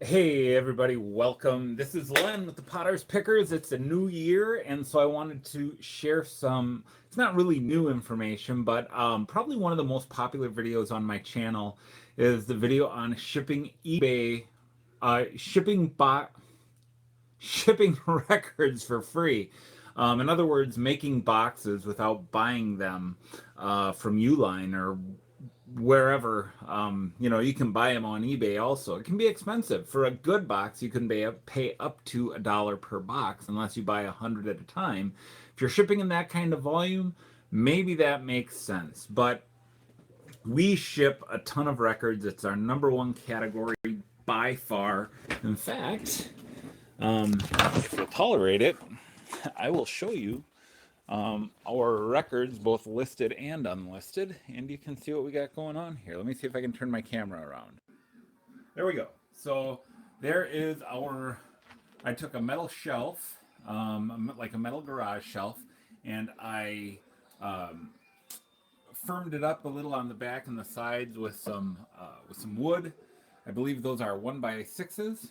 Hey everybody, welcome. This is Len with the Potter's Pickers. It's a new year, and so I wanted to share some, it's not really new information, but probably one of the most popular videos on my channel is the video on shipping eBay, shipping shipping records for free. In other words, making boxes without buying them from Uline or wherever. You can buy them on eBay also. It can be expensive. For a good box, you can pay up to $1 per box unless you buy 100 at a time. If you're shipping in that kind of volume, maybe that makes sense. But we ship a ton of records. It's our number one category by far. In fact, if you'll tolerate it, I will show you our records, both listed and unlisted, and you can see what we got going on here. Let me see if I can turn my camera around. There we go. So there is I took a metal shelf, like a metal garage shelf, and I firmed it up a little on the back and the sides with some wood. I believe those are 1x6s,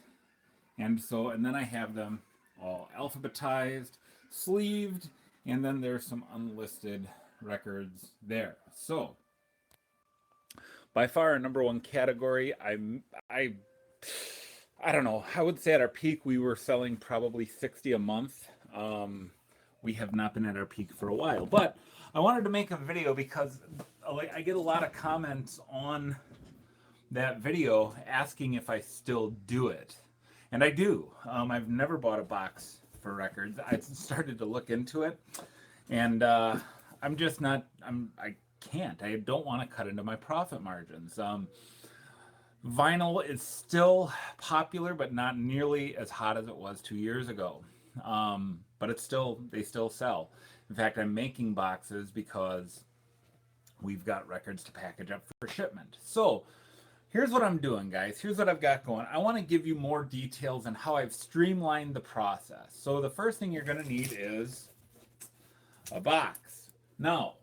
and then I have them all alphabetized, sleeved, and then there's some unlisted records there. So by far our number one category. I don't know. I would say at our peak we were selling probably 60 a month. We have not been at our peak for a while, but I wanted to make a video because I get a lot of comments on that video asking if I still do it, and I do. I've never bought a box for records. I started to look into it, and I'm just not. I can't. I don't want to cut into my profit margins. Vinyl is still popular, but not nearly as hot as it was 2 years ago. But they still sell. In fact, I'm making boxes because we've got records to package up for shipment. So here's what I'm doing, guys. Here's what I've got going. I want to give you more details on how I've streamlined the process. So the first thing you're going to need is a box. Now,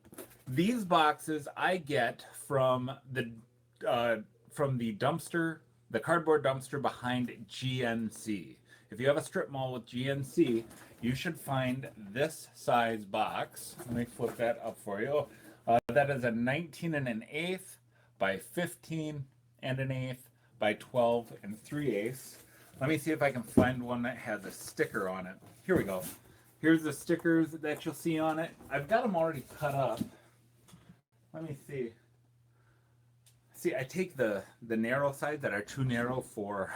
these boxes I get from the dumpster, the cardboard dumpster behind GNC. If you have a strip mall with GNC, you should find this size box. Let me flip that up for you. That is a 19 1/8 by 15 1/8 by 12 3/8. Let me see if I can find one that has a sticker on it. Here we go. Here's the stickers that you'll see on it. I've got them already cut up. Let me see. See, I take the narrow sides that are too narrow for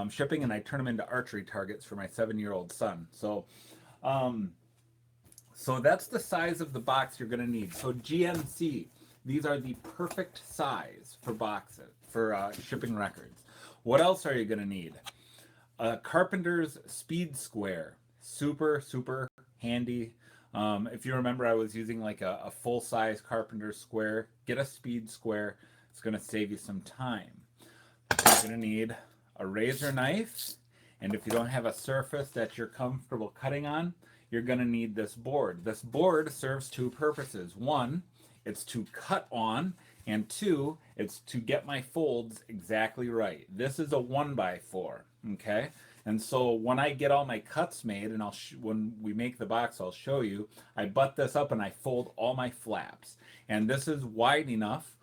shipping, and I turn them into archery targets for my 7-year-old son. So that's the size of the box you're going to need. So GNC, these are the perfect size for boxes, for shipping records. What else are you going to need? A carpenter's speed square. Super, super handy. If you remember, I was using like a full-size carpenter's square. Get a speed square. It's going to save you some time. You're going to need a razor knife, and if you don't have a surface that you're comfortable cutting on, you're going to need this board. This board serves two purposes. One, it's to cut on, and two, it's to get my folds exactly right. This is a 1x4, okay? And so when I get all my cuts made, and when we make the box, I'll show you, I butt this up and I fold all my flaps. And this is wide enough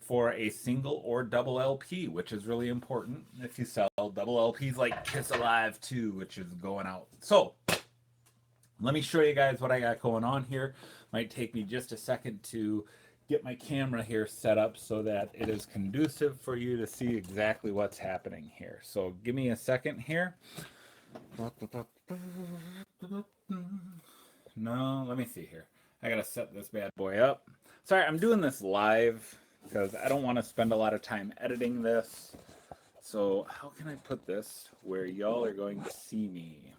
for a single or double LP, which is really important if you sell double LPs like Kiss Alive 2, which is going out. So let me show you guys what I got going on here. Might take me just a second to get my camera here set up so that it is conducive for you to see exactly what's happening here. So give me a second here. No, let me see here. I gotta set this bad boy up. Sorry, I'm doing this live because I don't want to spend a lot of time editing this. So how can I put this where y'all are going to see me?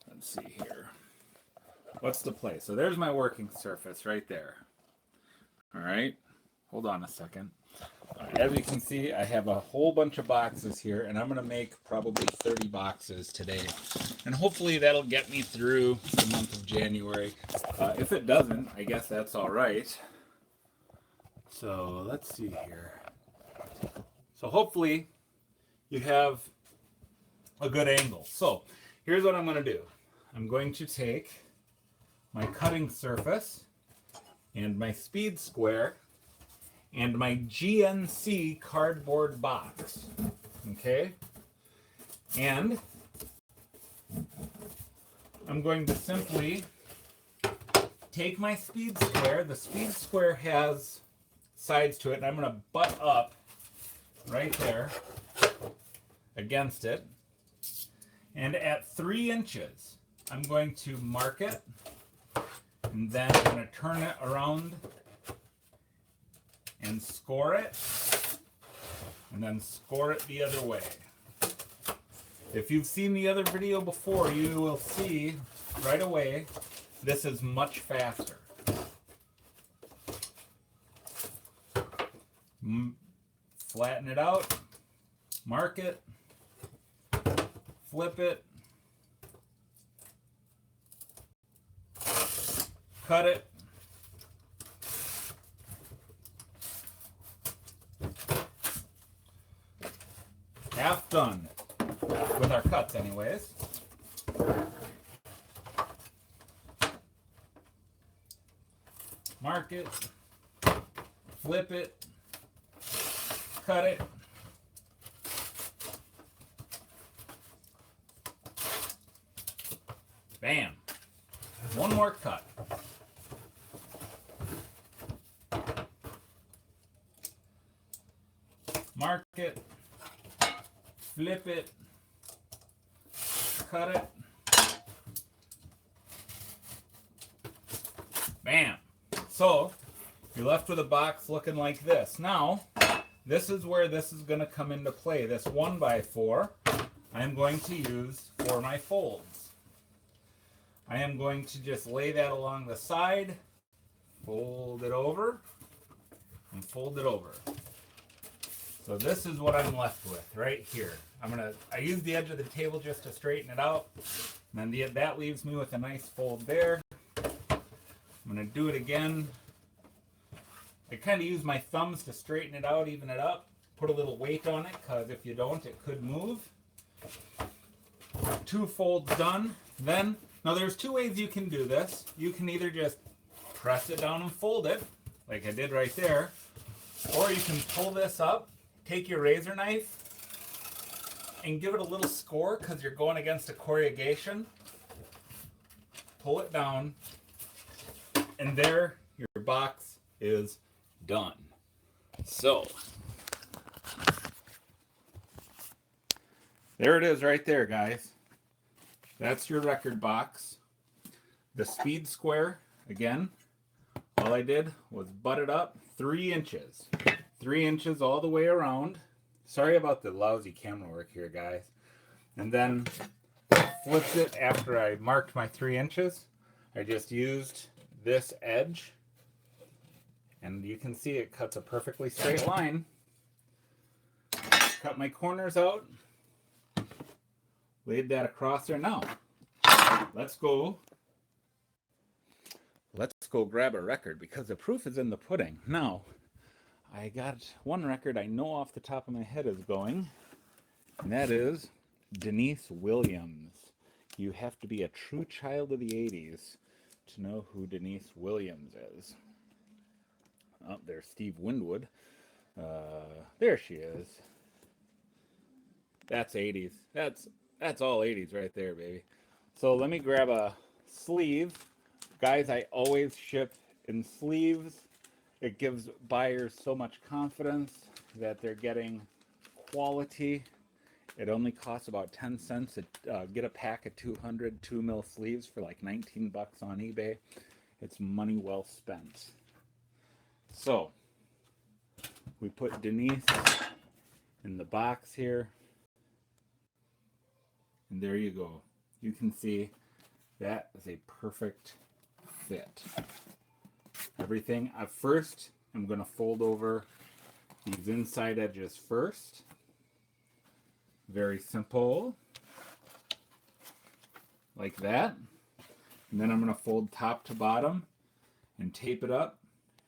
Let's see here. What's the play? So there's my working surface right there. All right. Hold on a second. As you can see, I have a whole bunch of boxes here, and I'm going to make probably 30 boxes today. And hopefully that'll get me through the month of January. If it doesn't, I guess that's all right. So let's see here. So hopefully you have a good angle. So here's what I'm going to do. I'm going to take my cutting surface and my speed square and my GNC cardboard box. Okay? And I'm going to simply take my speed square. The speed square has sides to it, and I'm going to butt up right there against it. And at 3 inches, I'm going to mark it, and then I'm going to turn it around and score it, and then score it the other way. If you've seen the other video before, you will see right away this is much faster. Flatten it out, mark it, flip it, cut it, half done with our cuts anyways. Mark it, flip it, cut it, bam, one more cut. Mark it, flip it, cut it, bam. So you're left with a box looking like this. Now, this is where this is going to come into play. This 1x4 I'm going to use for my folds. I am going to just lay that along the side, fold it over, and fold it over. So this is what I'm left with right here. I use the edge of the table just to straighten it out. And then that leaves me with a nice fold there. I'm going to do it again. I kind of use my thumbs to straighten it out, even it up. Put a little weight on it, because if you don't, it could move. 2 folds done. Then, now there's 2 ways you can do this. You can either just press it down and fold it, like I did right there. Or you can pull this up, take your razor knife, and give it a little score, because you're going against a corrugation. Pull it down. And there, your box is done. So, there it is right there, guys. That's your record box. The speed square, again, all I did was butt it up 3 inches. 3 inches all the way around. Sorry about the lousy camera work here, guys. And then flipped it after I marked my 3 inches. I just used this edge, and you can see it cuts a perfectly straight line. Cut my corners out, laid that across there. Now let's go grab a record, because the proof is in the pudding. Now I got one record I know off the top of my head is going, and that is Denise Williams. You have to be a true child of the 80s to know who Denise Williams is. Oh, there's Steve Winwood. There she is. That's 80s. That's all 80s right there, baby. So let me grab a sleeve. Guys, I always ship in sleeves. It gives buyers so much confidence that they're getting quality. It only costs about 10 cents to get a pack of 200 2mm sleeves for like 19 bucks on eBay. It's money well spent. So, we put Denise in the box here. And there you go. You can see that is a perfect fit. Everything. At first, I'm going to fold over these inside edges first. Very simple. Like that. And then I'm going to fold top to bottom and tape it up,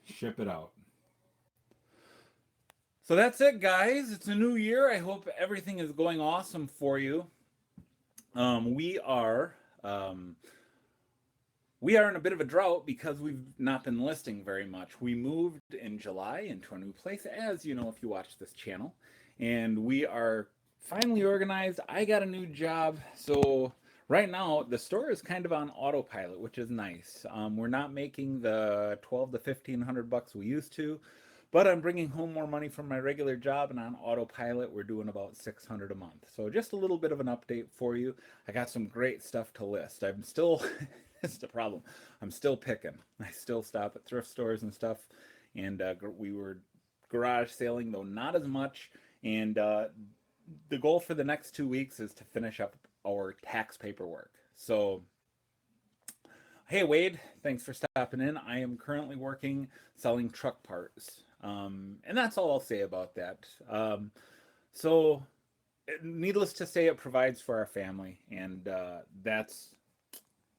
ship it out. So that's it, guys. It's a new year. I hope everything is going awesome for you. We are um, we are in a bit of a drought because we've not been listing very much. We moved in July into a new place, as you know if you watch this channel, and we are finally organized. I got a new job, so right now the store is kind of on autopilot, which is nice. We're not making the 12 to 1500 bucks we used to, but I'm bringing home more money from my regular job, and on autopilot we're doing about 600 a month. So just a little bit of an update for you. I got some great stuff to list. I'm still it's the problem. I'm still picking. I still stop at thrift stores and stuff, and we were garage sailing, though not as much. And the goal for the next 2 weeks is to finish up our tax paperwork. So, hey Wade, thanks for stopping in. I am currently working selling truck parts, and that's all I'll say about that. So, needless to say, it provides for our family, and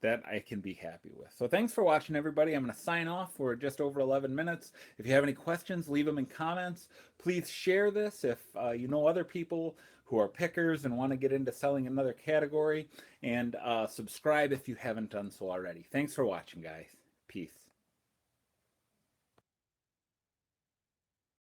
that I can be happy with. So thanks for watching, everybody. I'm going to sign off. We're just over 11 minutes. If you have any questions, leave them in comments. Please share this if you know other people who are pickers and want to get into selling another category. And subscribe if you haven't done so already. Thanks for watching, guys. Peace.